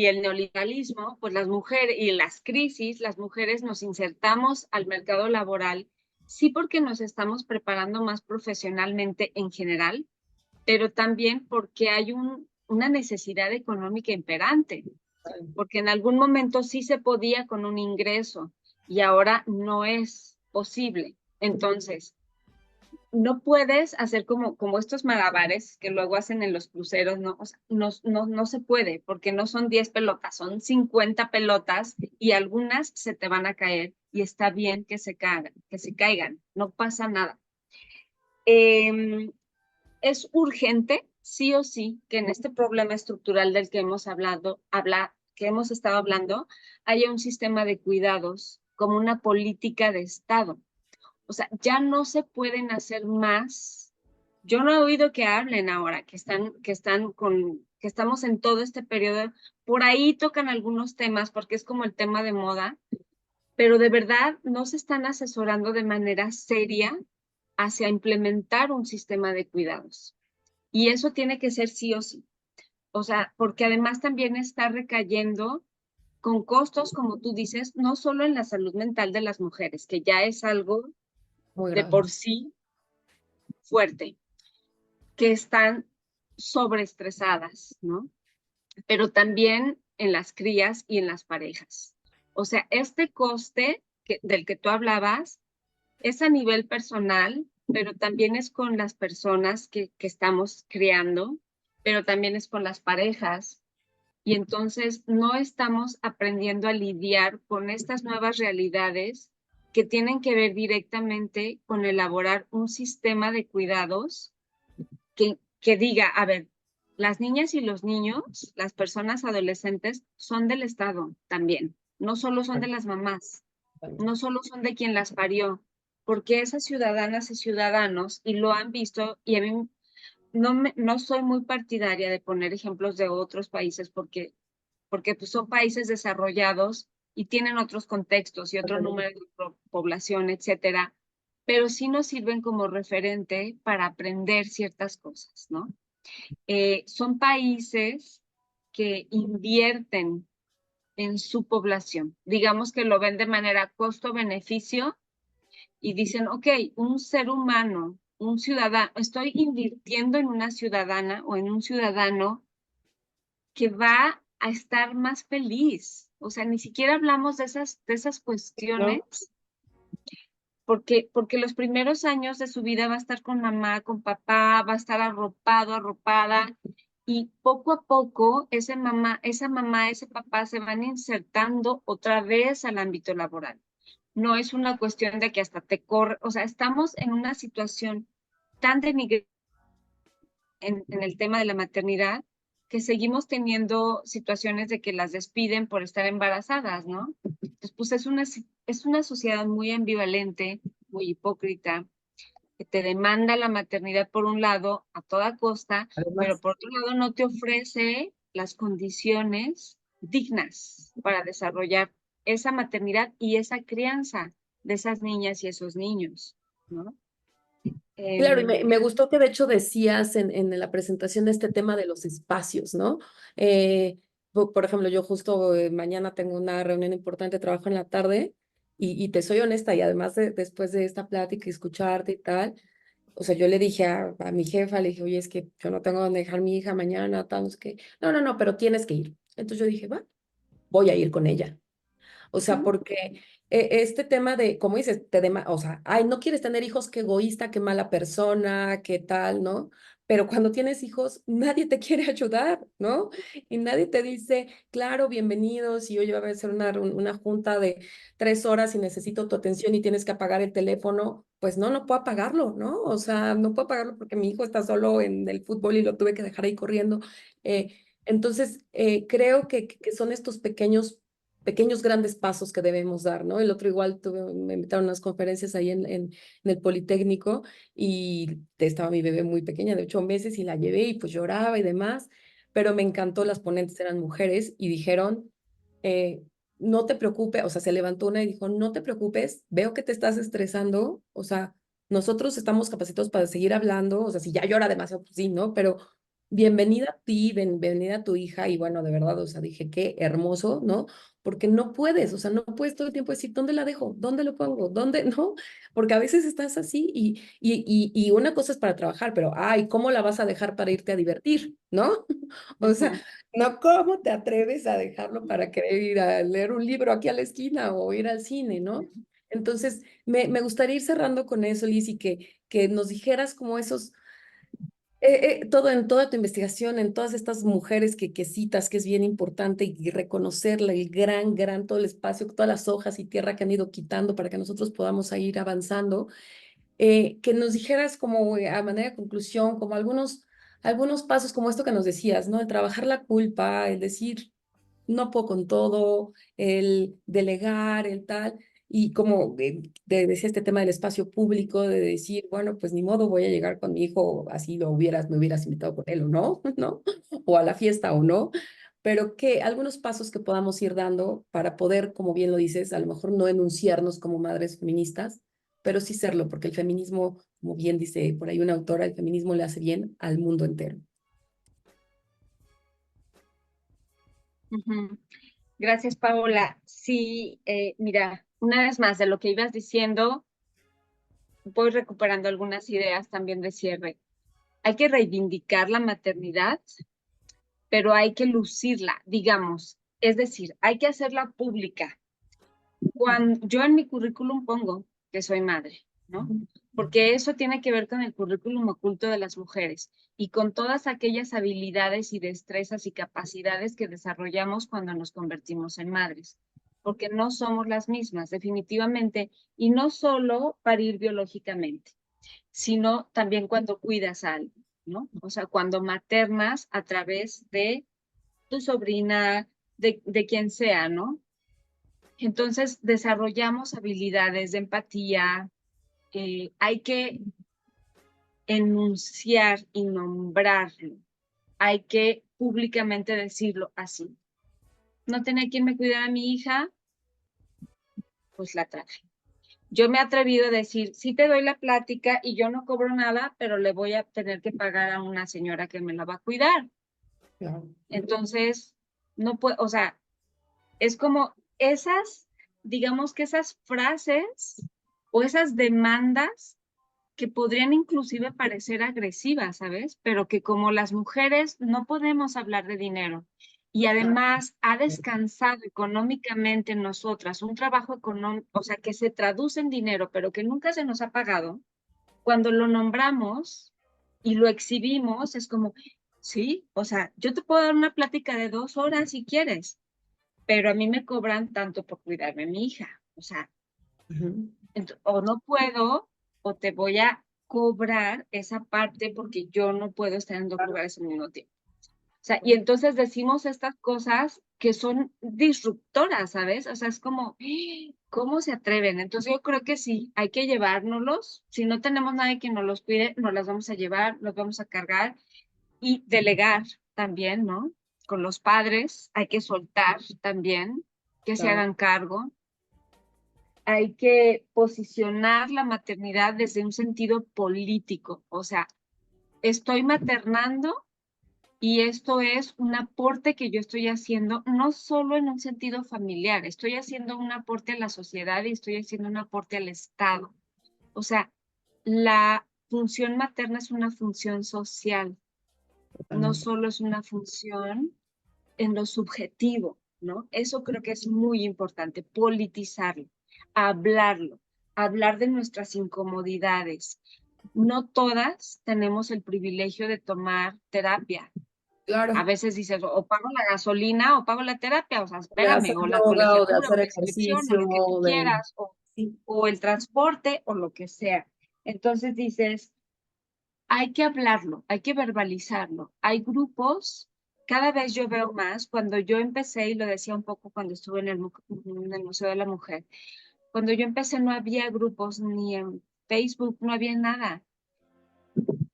el neoliberalismo, pues las mujeres y las crisis, las mujeres nos insertamos al mercado laboral, sí porque nos estamos preparando más profesionalmente en general, pero también porque hay una necesidad económica imperante, porque en algún momento sí se podía con un ingreso y ahora no es posible. Entonces, no puedes hacer como estos malabares que luego hacen en los cruceros, ¿no? O sea, no se puede, porque no son 10 pelotas, son 50 pelotas y algunas se te van a caer y está bien que se caigan, no pasa nada. Eh, es urgente, sí o sí, que en este problema estructural del que hemos que hemos estado hablando, haya un sistema de cuidados como una política de Estado. O sea, ya no se pueden hacer más. Yo no he oído que hablen ahora, que estamos en todo este periodo. Por ahí tocan algunos temas porque es como el tema de moda, pero de verdad no se están asesorando de manera seria hacia implementar un sistema de cuidados. Y eso tiene que ser sí o sí. O sea, porque además también está recayendo con costos, como tú dices, no solo en la salud mental de las mujeres, que ya es algo Muy de grave. por sí fuerte, que están sobreestresadas, ¿no? Pero también en las crías y en las parejas. O sea, este coste del que tú hablabas es a nivel personal, pero también es con las personas que estamos criando, pero también es con las parejas. Y entonces no estamos aprendiendo a lidiar con estas nuevas realidades que tienen que ver directamente con elaborar un sistema de cuidados que diga, a ver, las niñas y los niños, las personas adolescentes, son del Estado también, no solo son de las mamás, no solo son de quien las parió, porque esas ciudadanas y ciudadanos, y lo han visto, y a mí no soy muy partidaria de poner ejemplos de otros países porque pues, son países desarrollados y tienen otros contextos y otro número de población, etcétera, pero sí nos sirven como referente para aprender ciertas cosas, ¿no? Son países que invierten en su población, digamos que lo ven de manera costo-beneficio y dicen, ok, un ser humano, un ciudadano, estoy invirtiendo en una ciudadana o en un ciudadano que va a estar más feliz. O sea, ni siquiera hablamos de esas ¿no? cuestiones, porque los primeros años de su vida va a estar con mamá, con papá, va a estar arropado, arropada, y poco a poco esa mamá, ese papá se van insertando otra vez al ámbito laboral. No es una cuestión de que hasta te corre, o sea, estamos en una situación tan denigrante en el tema de la maternidad, que seguimos teniendo situaciones de que las despiden por estar embarazadas, ¿no? Entonces, pues es una sociedad muy ambivalente, muy hipócrita, que te demanda la maternidad por un lado a toda costa, pero Además. por otro lado no te ofrece las condiciones dignas para desarrollar esa maternidad y esa crianza de esas niñas y esos niños, ¿no? Claro, y me Eh, gustó que de hecho decías en la presentación de este tema de los espacios, ¿no? Por ejemplo, yo justo mañana tengo una reunión importante, trabajo en la tarde, y te soy honesta, y además después de esta plática y escucharte y tal, o sea, yo le dije a mi jefa, le dije, oye, es que yo no tengo dónde dejar mi hija mañana, tal, no sé qué. No, no, no, pero tienes que ir. Entonces yo dije, va, voy a ir con ella. O sea, porque este tema de, como dices, o sea, ay, no quieres tener hijos, qué egoísta, qué mala persona, qué tal, ¿no? Pero cuando tienes hijos, nadie te quiere ayudar, ¿no? Y nadie te dice, claro, bienvenidos, y hoy va a ser una junta de 3 horas y necesito tu atención y tienes que apagar el teléfono. Pues no, no puedo apagarlo, ¿no? O sea, no puedo apagarlo porque mi hijo está solo en el fútbol y lo tuve que dejar ahí corriendo. Entonces, creo que son estos pequeños grandes pasos que debemos dar, ¿no? El otro igual me invitaron a unas conferencias ahí en el Politécnico y estaba mi bebé muy pequeña, de 8 meses, y la llevé y pues lloraba y demás, pero me encantó, las ponentes eran mujeres y dijeron, eh, no te preocupes, o sea, se levantó una y dijo, no te preocupes, veo que te estás estresando, o sea, nosotros estamos capacitados para seguir hablando, o sea, si ya llora demasiado, pues sí, ¿no? Pero bienvenida a ti, bienvenida a tu hija, y bueno, de verdad, o sea, dije, qué hermoso, ¿no? Porque no puedes, o sea, no puedes todo el tiempo decir, ¿dónde la dejo? ¿Dónde lo pongo? ¿Dónde? No, porque a veces estás así y una cosa es para trabajar, pero, ay, ¿cómo la vas a dejar para irte a divertir? ¿No? O sea, Ujú. no, ¿cómo te atreves a dejarlo para querer ir a leer un libro aquí a la esquina o ir al cine? ¿No? Entonces, me gustaría ir cerrando con eso, Liz, y que nos dijeras como esos todo en toda tu investigación, en todas estas mujeres que citas, que es bien importante, y reconocerla, el gran, todo el espacio, todas las hojas y tierra que han ido quitando para que nosotros podamos ir avanzando, que nos dijeras como a manera de conclusión, como algunos pasos como esto que nos decías, ¿no? El trabajar la culpa, el decir, no puedo con todo, el delegar, el tal, y como decía este tema del espacio público, de decir, bueno, pues ni modo, voy a llegar con mi hijo, así me hubieras invitado con él o no, ¿no? O a la fiesta o no, pero que algunos pasos que podamos ir dando para poder, como bien lo dices, a lo mejor no enunciarnos como madres feministas, pero sí serlo, porque el feminismo, como bien dice por ahí una autora, el feminismo le hace bien al mundo entero. Ujú. Gracias, Paola. Sí, mira, una vez más de lo que ibas diciendo, voy recuperando algunas ideas también de cierre. hay que reivindicar la maternidad, pero hay que lucirla, digamos. Es decir, hay que hacerla pública. Cuando yo en mi currículum pongo que soy madre, ¿no? Porque eso tiene que ver con el currículum oculto de las mujeres y con todas aquellas habilidades y destrezas y capacidades que desarrollamos cuando nos convertimos en madres, porque no somos las mismas, definitivamente, y no solo parir biológicamente, sino también cuando cuidas a alguien, ¿no? O sea, cuando maternas a través de tu sobrina, de quien sea, ¿no? Entonces desarrollamos habilidades de empatía, hay que enunciar y nombrarlo, hay que públicamente decirlo así. No tenía quien me cuidara a mi hija, pues la traje. Yo me he atrevido a decir, sí te doy la plática y yo no cobro nada, pero le voy a tener que pagar a una señora que me la va a cuidar. Claro. Entonces, no puedo, o sea, es como esas, digamos que esas frases o esas demandas que podrían inclusive parecer agresivas, ¿sabes? Pero que como las mujeres no podemos hablar de dinero y además ha descansado económicamente en nosotras un trabajo económico, o sea, que se traduce en dinero, pero que nunca se nos ha pagado, cuando lo nombramos y lo exhibimos, es como, sí, o sea, yo te puedo dar una plática de 2 horas si quieres, pero a mí me cobran tanto por cuidarme a mi hija, o sea, o no puedo, o te voy a cobrar esa parte porque yo no puedo estar en 2 lugares al mismo tiempo. O sea, y entonces decimos estas cosas que son disruptoras, ¿sabes? O sea, es como, ¿cómo se atreven? Entonces yo creo que sí, hay que llevárnoslos. Si no tenemos nadie que nos los cuide, nos las vamos a llevar, los vamos a cargar y delegar también, ¿no? Con los padres hay que soltar también, que se Claro. hagan cargo. Hay que posicionar la maternidad desde un sentido político, o sea, estoy maternando y esto es un aporte que yo estoy haciendo, no solo en un sentido familiar, estoy haciendo un aporte a la sociedad y estoy haciendo un aporte al Estado. O sea, la función materna es una función social, no Totalmente. solo es una función en lo subjetivo, ¿no? Eso creo que es muy importante, politizarlo, hablarlo, hablar de nuestras incomodidades. No todas tenemos el privilegio de tomar terapia. A Claro. veces dices, o pago la gasolina o pago la terapia, o sea, De espérame, hacer o la yoga o de colegiatura, o hacer la inscripción, o ejercicio, lo que tú de... quieras, Sí, o el transporte, o lo que sea. Entonces dices, hay que hablarlo, hay que verbalizarlo. Hay grupos, cada vez yo veo más, cuando yo empecé, y lo decía un poco cuando estuve en el Museo de la Mujer, cuando yo empecé no había grupos ni en Facebook, no había nada.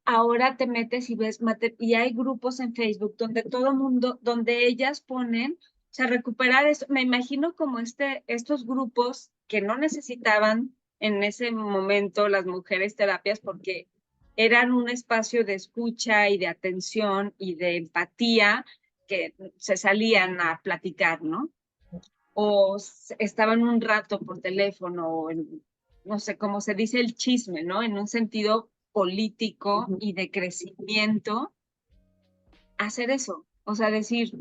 Ahora te metes y ves, y hay grupos en Facebook donde todo el mundo, donde ellas ponen, o sea, recuperar eso, me imagino como estos grupos que no necesitaban en ese momento las mujeres terapias porque eran un espacio de escucha y de atención y de empatía que se salían a platicar, ¿no? O estaban un rato por teléfono, o no sé cómo se dice el chisme, ¿no? En un sentido político ujú, y de crecimiento, hacer eso. O sea, decir,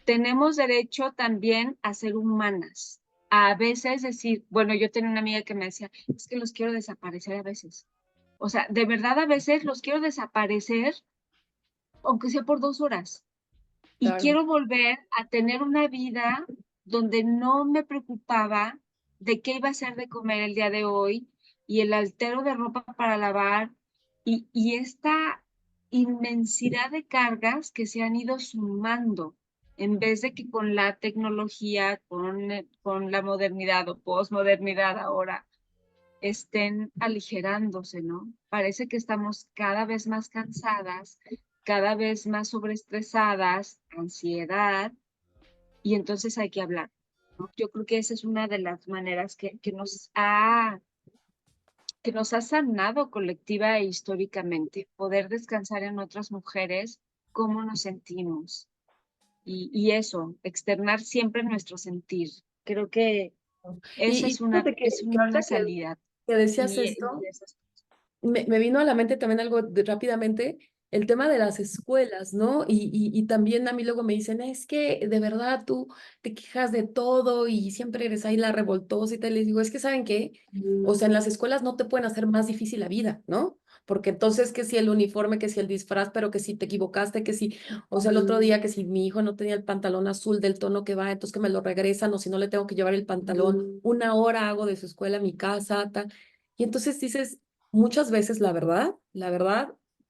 tenemos derecho también a ser humanas. A veces decir, bueno, yo tenía una amiga que me decía, es que los quiero desaparecer a veces. O sea, de verdad a veces los quiero desaparecer, aunque sea por 2 horas. Y claro. quiero volver a tener una vida donde no me preocupaba de qué iba a hacer de comer el día de hoy y el altero de ropa para lavar y esta inmensidad de cargas que se han ido sumando en vez de que con la tecnología, con la modernidad o posmodernidad ahora estén aligerándose, ¿no? Parece que estamos cada vez más cansadas, cada vez más sobreestresadas, ansiedad, y entonces hay que hablar, ¿no? Yo creo que esa es una de las maneras que nos ha sanado colectiva e históricamente, poder descansar en otras mujeres, cómo nos sentimos, y eso, externar siempre nuestro sentir. Creo que esa Y fíjate es que una ahorita salida. que decías Y esto, esas me vino a la mente también algo rápidamente. el tema de las escuelas, ¿no? Y también a mí luego me dicen, es que de verdad tú te quejas de todo y siempre eres ahí la revoltosa y tal. Les digo, es que ¿saben qué? O sea, en las escuelas no te pueden hacer más difícil la vida, ¿no? Porque entonces que si el uniforme, que si el disfraz, pero que si te equivocaste, que si, o sea, el otro día que si mi hijo no tenía el pantalón azul del tono que va, entonces que me lo regresan o si no le tengo que llevar el pantalón, una hora hago de su escuela a mi casa, tal. Y entonces dices, muchas veces la verdad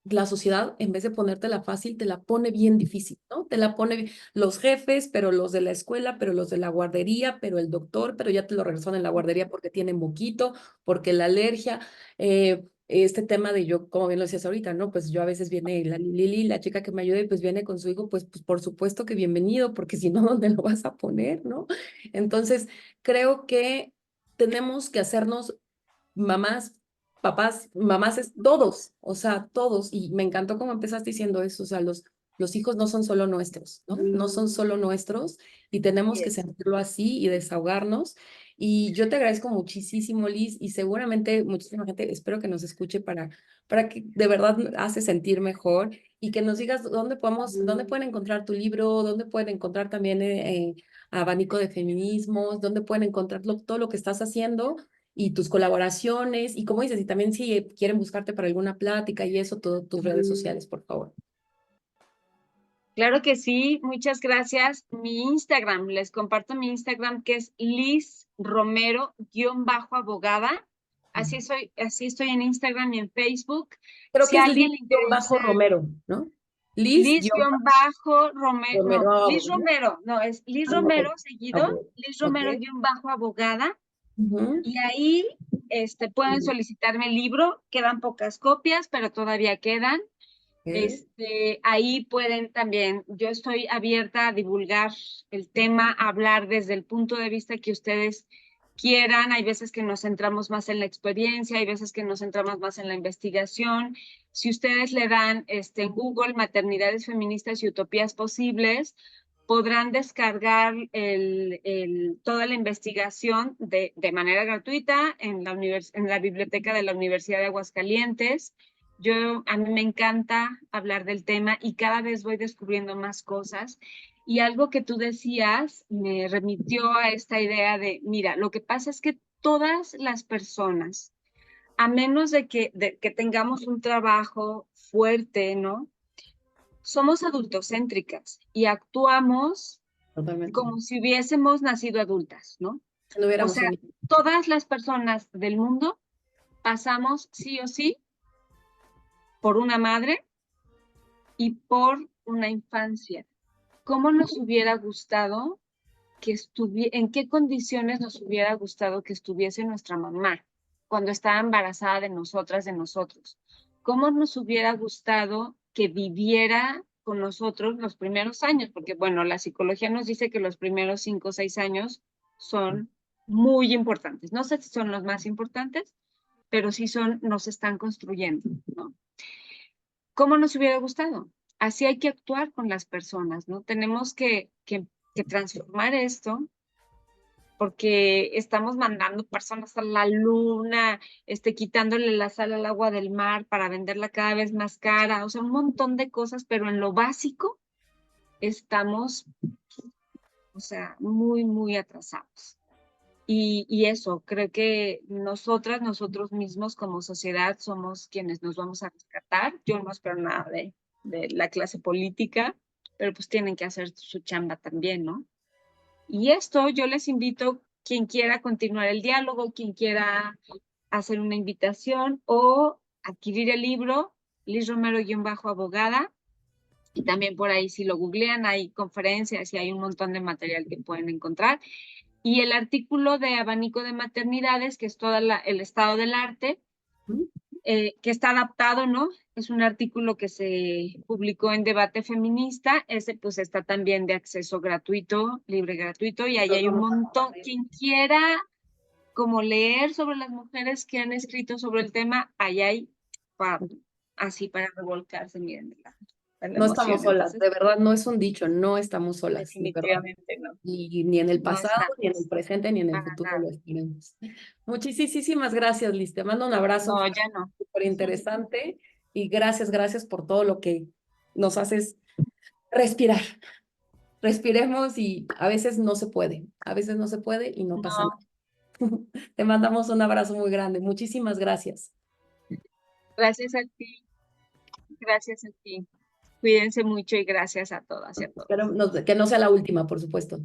la sociedad, en vez de ponértela fácil, te la pone bien difícil, ¿no? Te la pone los jefes, pero los de la escuela, pero los de la guardería, pero el doctor, pero ya te lo regresaron en la guardería porque tiene moquito, porque la alergia, este tema de yo, como bien lo decías ahorita, ¿no? Pues yo a veces viene la Lili, la chica que me ayuda, y pues viene con su hijo, pues por supuesto que bienvenido, porque si no, ¿dónde lo vas a poner, no? Entonces, creo que tenemos que hacernos mamás, papás, mamás, es todos, o sea, todos. Y me encantó cómo empezaste diciendo eso, o sea, los hijos no son solo nuestros, ¿no? No son solo nuestros y tenemos que Yes. sentirlo así y desahogarnos. Y yo te agradezco muchísimo, Liz, y seguramente muchísima gente, espero que nos escuche para que de verdad hace sentir mejor y que nos digas dónde podemos, dónde pueden encontrar tu libro, dónde pueden encontrar también Abanico de Feminismos, dónde pueden encontrar todo lo que estás haciendo y tus colaboraciones, y como dices, y también si quieren buscarte para alguna plática y eso, todas tus redes sociales, por favor. Claro que sí, muchas gracias. Mi Instagram, les comparto mi Instagram que es Liz Romero-abogada. Así estoy en Instagram y en Facebook. Creo Si que a es alguien le interesa, Liz-Romero, ¿no? Liz-Romero, no, Liz-Romero, Liz Romero, no, es Liz ok, Romero seguido, ok, Liz ok. Romero-abogada. Ujú, Y ahí pueden solicitarme el libro, quedan pocas copias, pero todavía quedan. ok. Ahí pueden también, yo estoy abierta a divulgar el tema, a hablar desde el punto de vista que ustedes quieran. Hay veces que nos centramos más en la experiencia, hay veces que nos centramos más en la investigación. Si ustedes le dan en Google maternidades feministas y utopías posibles, podrán descargar toda la investigación de manera gratuita en la biblioteca de la Universidad de Aguascalientes. A mí me encanta hablar del tema y cada vez voy descubriendo más cosas. Y algo que tú decías me remitió a esta idea de, mira, lo que pasa es que todas las personas, a menos de que tengamos un trabajo fuerte, ¿no? Somos adultocéntricas y actuamos Totalmente. como si hubiésemos nacido adultas, ¿no? Si no O hubiéramos sea, tenido. todas las personas del mundo pasamos sí o sí por una madre y por una infancia. ¿Cómo nos hubiera gustado que estuviera, en qué condiciones nos hubiera gustado que estuviese nuestra mamá cuando estaba embarazada de nosotras, de nosotros? ¿Cómo nos hubiera gustado que viviera con nosotros los primeros años? Porque, bueno, la psicología nos dice que los primeros 5 o 6 años son muy importantes. No sé si son los más importantes, pero sí nos están construyendo, ¿no? ¿Cómo nos hubiera gustado? Así hay que actuar con las personas, ¿no? Tenemos que transformar esto porque estamos mandando personas a la luna, quitándole la sal al agua del mar para venderla cada vez más cara, o sea, un montón de cosas, pero en lo básico estamos, o sea, muy, muy atrasados. Y eso, creo que nosotros mismos como sociedad somos quienes nos vamos a rescatar. Yo no espero nada de la clase política, pero pues tienen que hacer su chamba también, ¿no? Y esto yo les invito, quien quiera continuar el diálogo, quien quiera hacer una invitación o adquirir el libro, Liz Romero-abogada, y también por ahí si lo googlean hay conferencias y hay un montón de material que pueden encontrar. Y el artículo de Abanico de Maternidades, que es todo el estado del arte, que está adaptado, ¿no? Es un artículo que se publicó en Debate Feminista. Ese pues está también de acceso gratuito, libre gratuito, y ahí Los hay un vamos a montón. compartir. Quien quiera como leer sobre las mujeres que han escrito sobre el tema, ahí hay así para revolcarse, miren, la No estamos emoción. solas, Entonces, de verdad, no es un dicho, no estamos solas, de verdad. definitivamente no, Y ni en el no pasado, ni en el estamos presente, ni en el para futuro nada. lo estaremos. Muchísimas gracias, Liz. Te mando un abrazo No, ya no. súper interesante. y gracias, gracias por todo lo que nos haces respirar. Respiremos y a veces no se puede, a veces no se puede y no pasa No, nada. Te mandamos un abrazo muy grande. Muchísimas gracias. gracias a ti, gracias a ti. Cuídense mucho y gracias a todas y a todos. Espero que no sea la última, por supuesto.